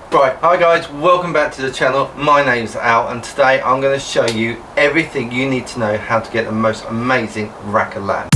Right, hi guys, welcome back to the channel. My name's Al and today I'm going to show you everything you need to know how to get the most amazing rack of lamb.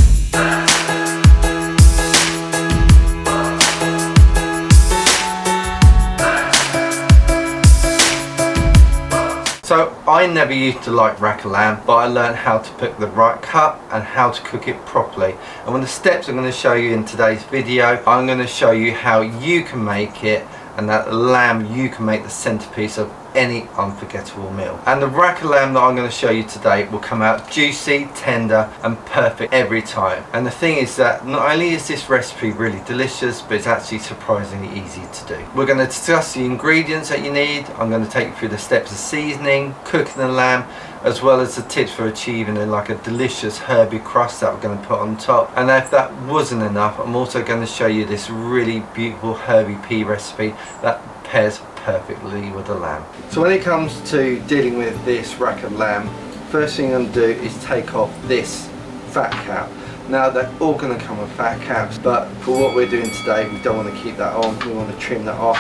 So I never used to like rack of lamb, but I learned how to pick the right cut and how to cook it properly. And one of the steps I'm going to show you in today's video, I'm going to show you how you can make it, and that lamb you can make the centerpiece of any unforgettable meal. And the rack of lamb that I'm going to show you today will come out juicy, tender and perfect every time. And the thing is that not only is this recipe really delicious, but it's actually surprisingly easy to do. We're going to discuss the ingredients that you need. I'm going to take you through the steps of seasoning, cooking the lamb, as well as the tips for achieving a delicious herby crust that we're going to put on top. And if that wasn't enough, I'm also going to show you this really beautiful herby pea recipe that pairs perfectly with the lamb. So when it comes to dealing with this rack of lamb, first thing I'm going to do is take off this fat cap. Now they're all going to come with fat caps, but for what we're doing today we don't want to keep that on, we want to trim that off.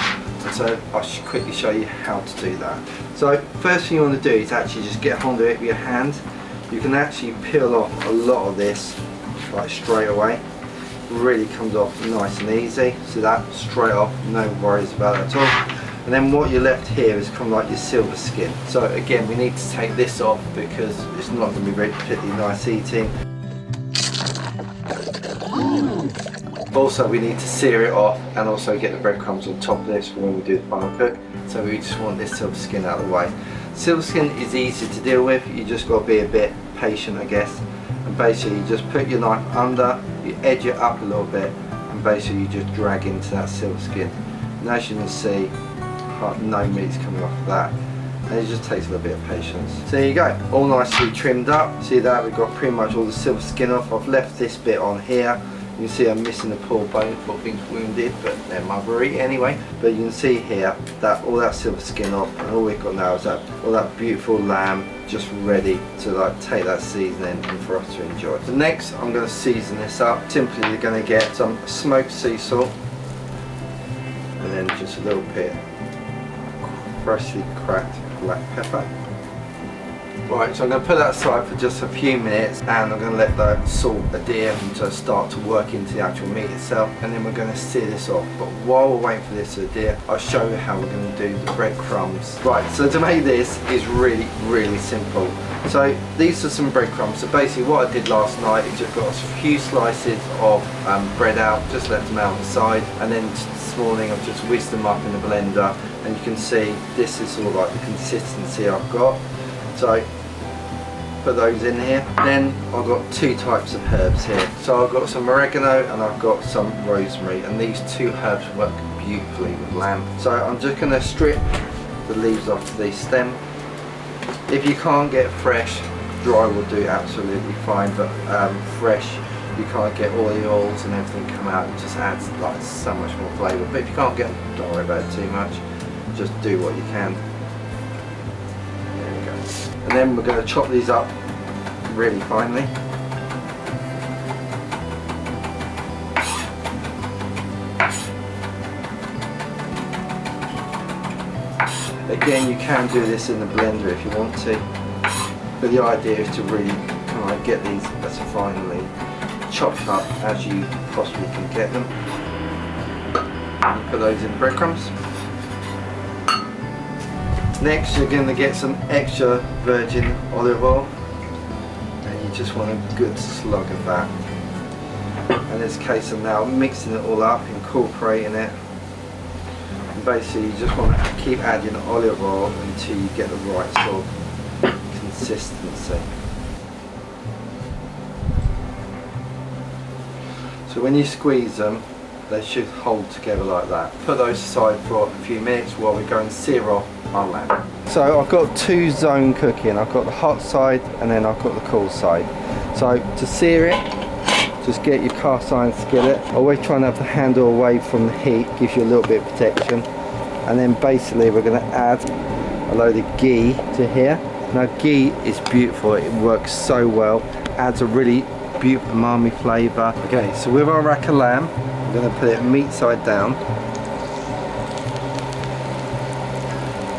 So I should quickly show you how to do that. So first thing you want to do is actually just get hold of it with your hand. You can actually peel off a lot of this like straight away. Really comes off nice and easy. So that straight off, no worries about that at all. And then what you're left here is kind of like your silver skin. So again, we need to take this off because it's not going to be very particularly nice eating. Also, we need to sear it off and also get the breadcrumbs on top of this for when we do the final cook. So we just want this silver skin out of the way. Silver skin is easy to deal with. You just got to be a bit patient, I guess. And basically, you just put your knife under, you edge it up a little bit, and basically you just drag into that silver skin. And as you can see, no meat's coming off of that, and it just takes a little bit of patience. So there you go, all nicely trimmed up. See that we've got pretty much all the silver skin off. I've left this bit on here. You can see I'm missing the paw bone, poor thing's wounded, but they're mothery anyway. But you can see here that all that silver skin off, and all we've got now is that all that beautiful lamb just ready to take that seasoning and for us to enjoy. So next I'm going to season this up. Simply you're going to get some smoked sea salt and then just a little bit freshly cracked black pepper. Right, so I'm going to put that aside for just a few minutes, and I'm going to let the salt adhere to start to work into the actual meat itself, and then we're going to sear this off. But while we're waiting for this to adhere, I'll show you how we're going to do the breadcrumbs. Right, so to make this is really simple. So these are some breadcrumbs. So basically what I did last night is just got a few slices of bread out, just left them out on the side, and then this morning I've just whisked them up in the blender, and you can see this is sort of like the consistency I've got. So put those in here. Then I've got two types of herbs here. So I've got some oregano and I've got some rosemary, and these two herbs work beautifully with lamb. So I'm just going to strip the leaves off the stem. If you can't get fresh, dry will do absolutely fine, but fresh you can't get all the oils and everything come out. It just adds like so much more flavour. But if you can't get them, don't worry about it too much. Just do what you can. There we go. And then we're going to chop these up really finely. Again, you can do this in the blender if you want to, but the idea is to really kind of like get these as finely chopped up as you possibly can get them. And you put those in breadcrumbs. Next you're going to get some extra virgin olive oil, and you just want a good slug of that. And in this case I'm now mixing it all up, incorporating it, and basically you just want to keep adding olive oil until you get the right sort of consistency. So when you squeeze them, they should hold together like that. Put those aside for a few minutes while we go and sear off our lamb. So I've got two zone cooking. I've got the hot side and then I've got the cool side. So to sear it, just get your cast iron skillet. Always try and have the handle away from the heat, gives you a little bit of protection. And then basically we're going to add a load of ghee to here. Now ghee is beautiful, it works so well, adds a really beautiful umami flavour. Okay, so with our rack of lamb, I'm going to put it meat side down.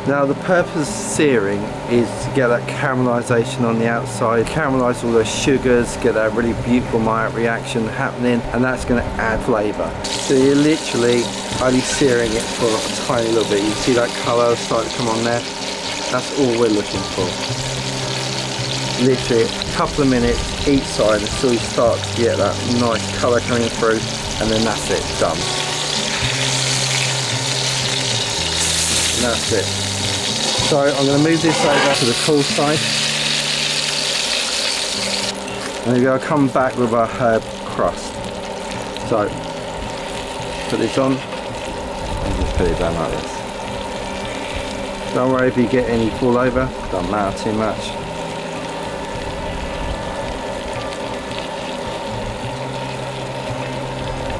Now the purpose of searing is to get that caramelisation on the outside, caramelise all those sugars, get that really beautiful malt reaction happening, and that's going to add flavour. So you're literally only searing it for a tiny little bit. You see that colour start to come on there? That's all we're looking for. Literally a couple of minutes each side until you start to get that nice colour coming through, and then that's it, done. And that's it. So I'm going to move this over to the cool side, and we're going to come back with our herb crust. So put this on and just put it down like this. Don't worry if you get any fall over, don't matter too much.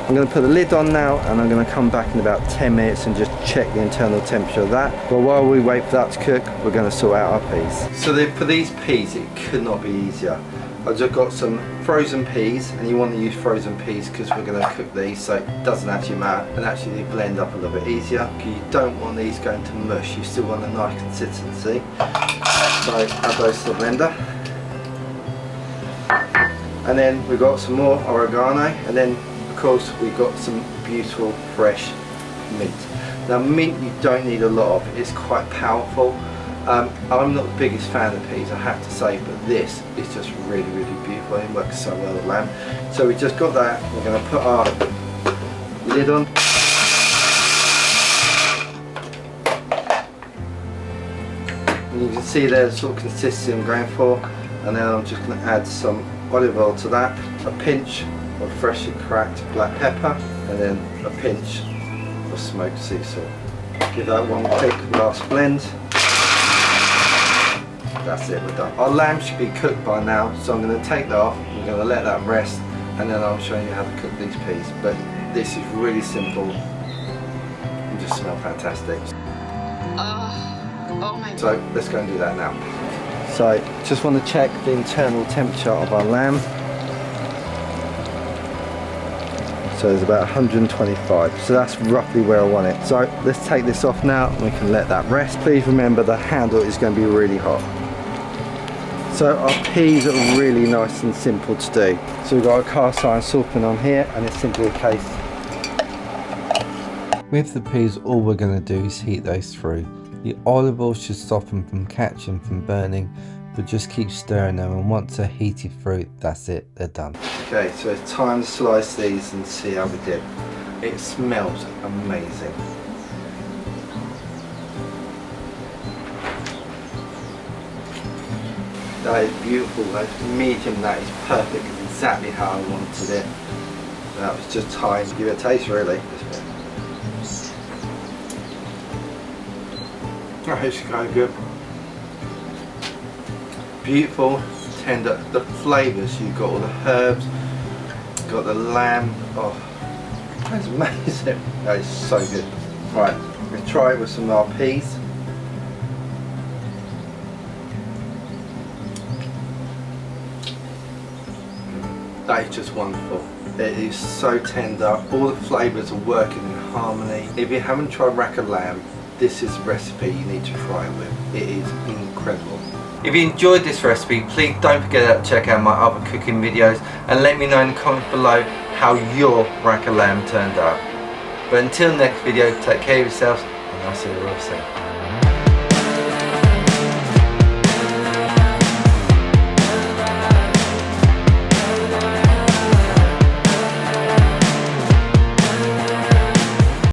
I'm going to put the lid on now, and I'm going to come back in about 10 minutes and just check the internal temperature of that. But while we wait for that to cook, we're going to sort out our peas. So for these peas, it could not be easier. I've just got some frozen peas, and you want to use frozen peas because we're going to cook these, so it doesn't actually matter, and actually they blend up a little bit easier. You don't want these going to mush, you still want a nice consistency. So add those to the blender. And then we've got some more oregano, and then of course we've got some beautiful fresh mint. Now mint you don't need a lot of, it's quite powerful. I'm not the biggest fan of peas, I have to say, but this is just really beautiful. It works so well with lamb. So we just got that, we're going to put our lid on. And you can see there the sort of consistency I'm going for, and then I'm just going to add some olive oil to that, a pinch of freshly cracked black pepper, and then a pinch of smoked sea salt. Give that one quick last blend. That's it, we're done. Our lamb should be cooked by now, so I'm going to take that off, I'm going to let that rest, and then I'll show you how to cook these peas. But this is really simple and just smell fantastic. Oh my God. So let's go and do that now. So just want to check the internal temperature of our lamb. So it's about 125, so that's roughly where I want it. So let's take this off now and we can let that rest. Please remember the handle is going to be really hot. So our peas are really nice and simple to do. So we've got a cast iron saucepan on here, and it's simply a case. With the peas, all we're going to do is heat those through. The olive oil should stop them from catching from burning, but just keep stirring them, and once they're heated through, that's it, they're done. Okay, so it's time to slice these and see how we did. It smells amazing. That is beautiful, that medium, that is perfect, exactly how I wanted it. That was just time to give it a taste really. Oh, it's kind of good. Beautiful, tender, the flavours, you've got all the herbs, got the lamb, oh, that's amazing. That is so good. Right, let's try it with some of our peas. That is just wonderful. It is so tender, all the flavours are working in harmony. If you haven't tried rack of lamb, this is a recipe you need to try it with. It is incredible. If you enjoyed this recipe, please don't forget to check out my other cooking videos and let me know in the comments below how your rack of lamb turned out. But until next video, take care of yourselves and I'll see you real soon.